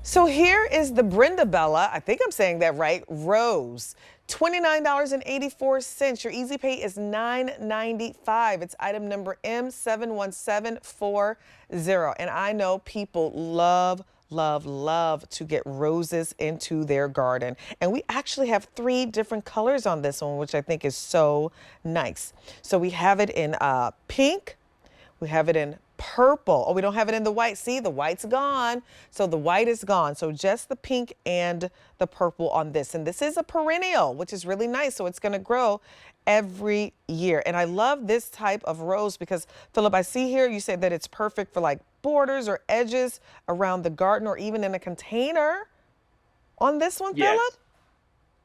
So here is the Brindabella, I think I'm saying that right, Rose. $29.84. Your easy pay is $9.95. It's item number M71740. And I know people love, love, love to get roses into their garden. And we actually have 3 different colors on this one, which I think is so nice. So we have it in pink, we have it in purple. Oh, we don't have it in the white. See, the white's gone. So the white is gone. So just the pink and the purple on this. And this is a perennial, which is really nice. So it's going to grow every year. And I love this type of rose because, Phillip, I see here you said that it's perfect for like borders or edges around the garden or even in a container on this one, Phillip?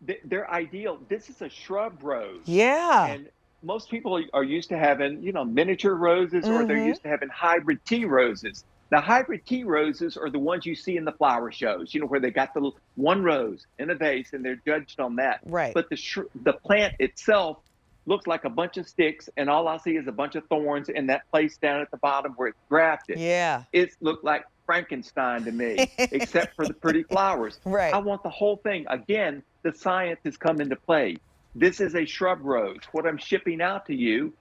Yes, they're ideal. This is a shrub rose, Yeah. and most people are used to having, miniature roses, or they're Mm-hmm. used to having hybrid tea roses. The hybrid tea roses are the ones you see in the flower shows, where they got the one rose in a vase and they're judged on that. Right. But the plant itself looks like a bunch of sticks, and all I see is a bunch of thorns in that place down at the bottom where it's grafted. Yeah. It looked like Frankenstein to me, except for the pretty flowers. I Right. want the whole thing. Again, the science has come into play. This is a shrub rose. What I'm shipping out to you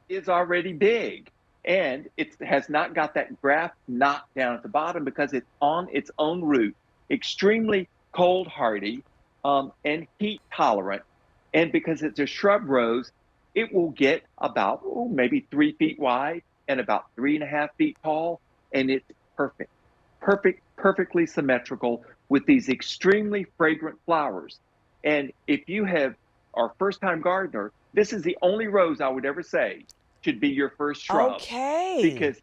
is already big, and it has not got that graft knot down at the bottom because it's on its own root, extremely cold hardy, and heat tolerant. And because it's a shrub rose, it will get about maybe 3 feet wide and about 3.5 feet tall, and it's perfect, perfectly symmetrical with these extremely fragrant flowers. And if you have our first time gardener, this is the only rose I would ever say should be your first shrub, Okay. because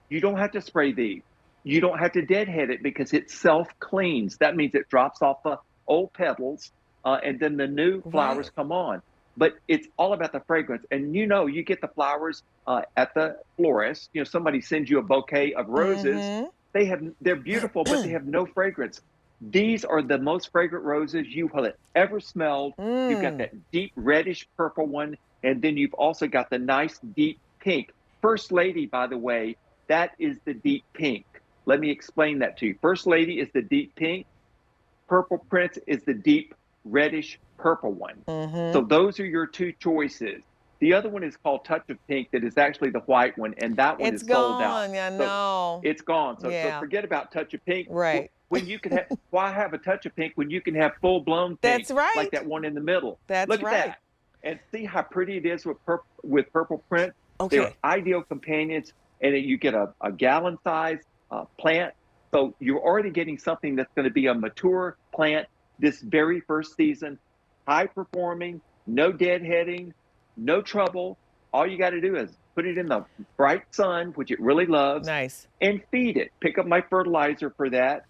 you don't have to spray these. You don't have to deadhead it because it self cleans. That means it drops off the old petals, and then the new flowers Right. come on. But it's all about the fragrance. And you get the flowers at the florist. Somebody sends you a bouquet of roses. Mm-hmm. They're beautiful, but they have no fragrance. These are the most fragrant roses you will have ever smelled. You've got Mm. that deep reddish purple one, and then you've also got the nice deep pink. First Lady, by the way, that is the deep pink. Let me explain that to you. First Lady is the deep pink. Purple Prince is the deep reddish purple one. So Mm-hmm. those are your 2 choices. The other one is called Touch of Pink, that is actually the white one, and that one It's is sold out. gone. Yeah, So no. it's gone. So Yeah. forget about Touch of Pink. Right. When you can have, why have a touch of pink when you can have full blown pink That's right. like that one in the middle? That's Look at right. that, and see how pretty it is with purple print. They're Okay. ideal companions, and you get a gallon size plant. So you're already getting something that's going to be a mature plant this very first season, high performing, no deadheading, no trouble. All you got to do is put it in the bright sun, which it really loves, Nice. and feed it. Pick up my fertilizer for that,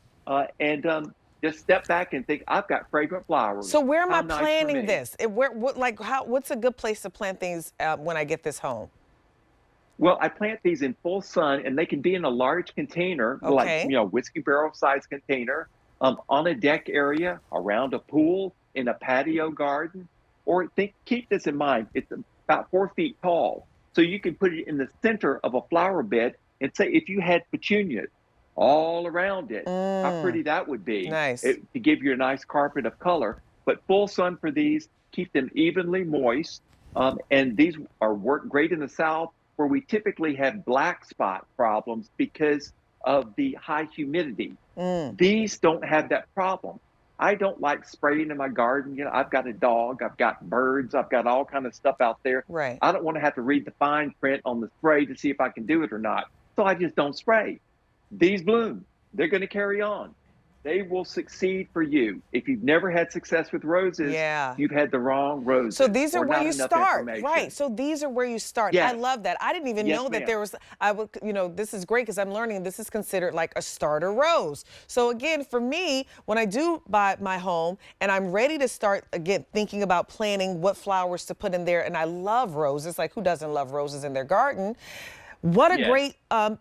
and just step back and think, I've got fragrant So flowers. where am How I nice for planting me. this? What's a good place to plant things when I get this home? Well, I plant these in full sun, and they can be in a large container, like Okay. whiskey barrel size container, on a deck area, around a pool, in a patio garden. Or keep this in mind: it's about 4 feet tall, so you can put it in the center of a flower bed. And say if you had petunias all around it, how Mm. pretty that would be, Nice. to give you a nice carpet of color. But full sun for these, keep them evenly moist. And these are work great in the South, where we typically have black spot problems because of the high humidity. Mm. These don't have that problem. I don't like spraying in my garden. I've got a dog, I've got birds, I've got all kind of stuff out there. Right. I don't want to have to read the fine print on the spray to see if I can do it or not. So I just don't spray. These bloom. They're going to carry on. They will succeed for you. If you've never had success with roses, Yeah. you've had the wrong So roses these are or where not you enough start, right? information. So these are where you start. I Yes, love that. I didn't even yes, know that ma'am. there was, I would, this is great because I'm learning this is considered like a starter rose. So again, for me, when I do buy my home and I'm ready to start again thinking about planning what flowers to put in there, and I love roses, like who doesn't love roses in their garden? What a Yes. great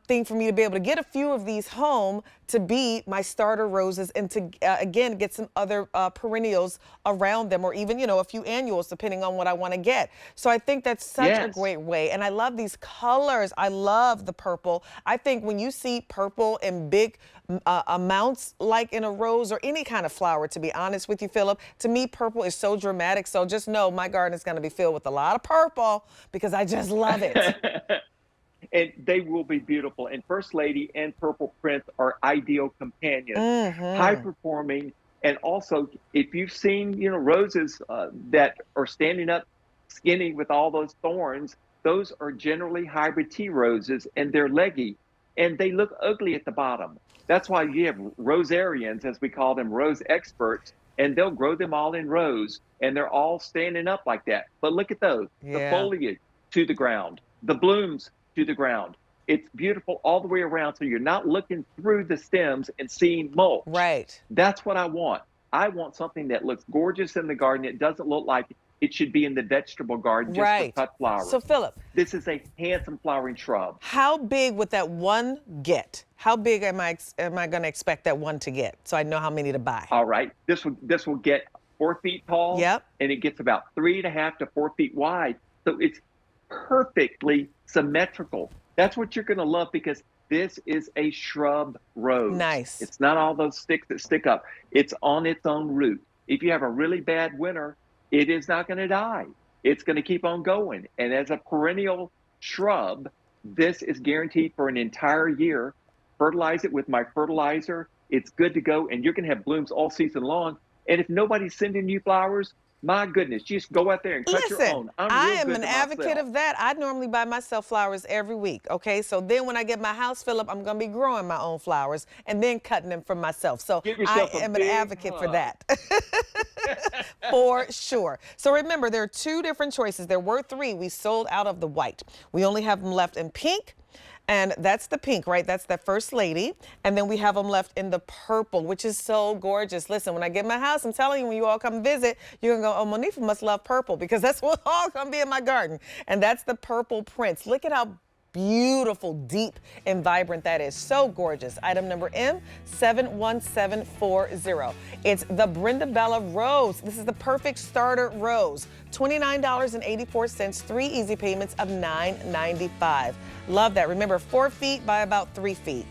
thing for me to be able to get a few of these home to be my starter roses and to, again, get some other perennials around them, or even, a few annuals depending on what I want to get. So I think that's such a Yes. great way. And I love these colors. I love the purple. I think when you see purple in big amounts, like in a rose or any kind of flower, to be honest with you, Phillip, to me, purple is so dramatic. So just know my garden is going to be filled with a lot of purple because I just love it. And they will be beautiful. And First Lady and Purple Prince are ideal companions, high Mm-hmm. performing. And also, if you've seen, roses that are standing up skinny with all those thorns, those are generally hybrid tea roses, and they're leggy and they look ugly at the bottom. That's why you have rosarians, as we call them, rose experts, and they'll grow them all in rows and they're all standing up like that. But look at those, the Yeah. foliage to the ground, the blooms to the ground. It's beautiful all the way around. So you're not looking through the stems and seeing mulch. Right. That's what I want. I want something that looks gorgeous in the garden. It doesn't look like it should be in the vegetable garden just for Right. cut So flowers. Phillip, This is a handsome flowering shrub. how big would that one get? How big am I going to expect that one to get so I know how many to buy? All right. This will get 4 feet tall, Yep. and it gets about 3.5 to 4 feet wide. So it's perfectly symmetrical. That's what you're going to love because this is a shrub rose. Nice. It's not all those sticks that stick up. It's on its own root. If you have a really bad winter, it is not going to die. It's going to keep on going. And as a perennial shrub, this is guaranteed for an entire year. Fertilize it with my fertilizer. It's good to go, and you're going to have blooms all season long. And if nobody's sending you flowers, my goodness, just go out there and cut your Listen, own. I'm I real am good an to advocate myself. of that. I normally buy myself flowers every week, okay? So then when I get my house, Phillip, I'm going to be growing my own flowers and then cutting them for myself. So Give I yourself a am an big advocate for hug. that. For sure. So remember, there are two different choices. There were three. We sold out of the white. We only have them left in pink. And that's the pink, right? That's the First Lady. And then we have them left in the purple, which is so gorgeous. Listen, when I get my house, I'm telling you, when you all come visit, you're going to go, oh, Monifa must love purple because that's what's all going to be in my garden. And that's the Purple Prince. Look at how beautiful, deep, and vibrant that is. So gorgeous. Item number M71740. It's the Brindabella Rose. This is the perfect starter rose. $29.84, 3 easy payments of $9.95. Love that. Remember, 4 feet by about 3 feet.